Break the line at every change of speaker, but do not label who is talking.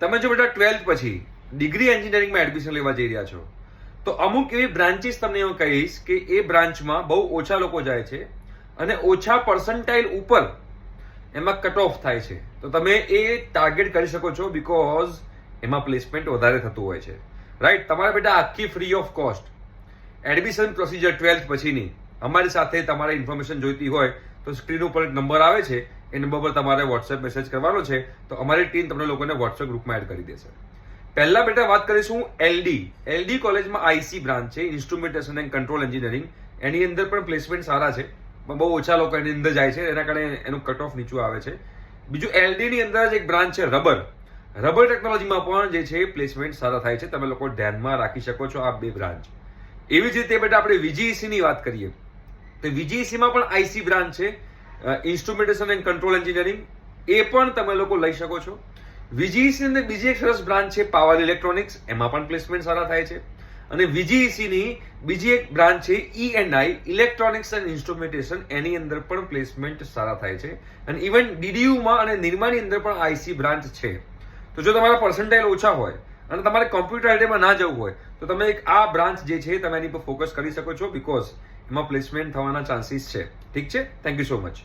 તમે જો બેટા 12th પછી ડિગ્રી એન્જિનિયરિંગમાં એડમિશન લેવા જઈ રહ્યા છો તો અમુક એવી બ્રાન્ચીસ તમને હું કહીશ કે એ બ્રાન્ચમાં બહુ ઓછા લોકો જાય છે અને ઓછા પર્સન્ટાઇલ ઉપર એમાં કટ ઓફ થાય છે. તો તમે એ ટાર્ગેટ કરી શકો છો બીકોઝ એમાં પ્લેસમેન્ટ વધારે થતું હોય છે. રાઈટ. તમારે બેટા આખી free of cost admission procedure 12th પછીની અમારી સાથે તમારે ઇન્ફોર્મેશન જોઈતી હોય તો સ્ક્રીન ઉપર એક નંબર આવે છે, એ નંબર પર તમારે વોટ્સએપ મેસેજ કરવાનો છે તો અમારી ટીમ તમને લોકોને વોટ્સએપ ગ્રુપમાં એડ કરી દેશે. પહેલા બેટા વાત કરીશું એલડી કોલેજમાં આઈસી બ્રાન્ચ છે, ઇન્સ્ટ્રુમેન્ટેશન એન્ડ કંટ્રોલ એન્જિનિયરિંગ. એની અંદર પણ પ્લેસમેન્ટ સારા છે પણ બહુ ઓછા લોકો એની અંદર જાય છે, એના કારણે એનું કટ ઓફ નીચું આવે છે. બીજું એલડી ની અંદર જ એક બ્રાન્ચ છે રબર ટેકનોલોજીમાં પણ જે છે પ્લેસમેન્ટ સારા થાય છે. તમે લોકો ધ્યાનમાં રાખી શકો છો આ બે બ્રાન્ચ. એવી જ રીતે બેટા આપણે વીજીઈસી ની વાત કરીએ તો વીજીઈસી માં પણ આઈસી બ્રાન્ચ છે, ઇન્સ્ટ્રુમેન્ટેશન એન્ડ કંટ્રોલ એન્જિનિયરિંગ. એ પણ તમે લોકો લઈ શકો છો. વીજીઈસી ની અંદર બીજી એક સરસ બ્રાન્ચ છે પાવર ઇલેક્ટ્રોનિક્સ, એમાં પણ પ્લેસમેન્ટ સારા થાય છે. અને વીજીઈસી ની બીજી એક બ્રાન્ચ છે ઈએનઆઈ ઇલેક્ટ્રોનિક્સ એન્ડ ઇન્સ્ટ્રુમેન્ટેશન, એની અંદર પણ પ્લેસમેન્ટ સારા થાય છે. અને ઇવન ડીડીયુમાં અને નિરમાની અંદર પણ આઈસી બ્રાન્ચ છે. તો જો તમારા પર્સન્ટાઇલ ઓછા હોય અને તમારે કોમ્પ્યુટર આઈટીમાં ના જવું હોય તો તમે એક આ બ્રાન્ચ જે છે તમે એની પર ફોકસ કરી શકો છો બીકોઝ એમાં પ્લેસમેન્ટ થવાના ચાન્સીસ છે. ઠીક છે. Thank you so much.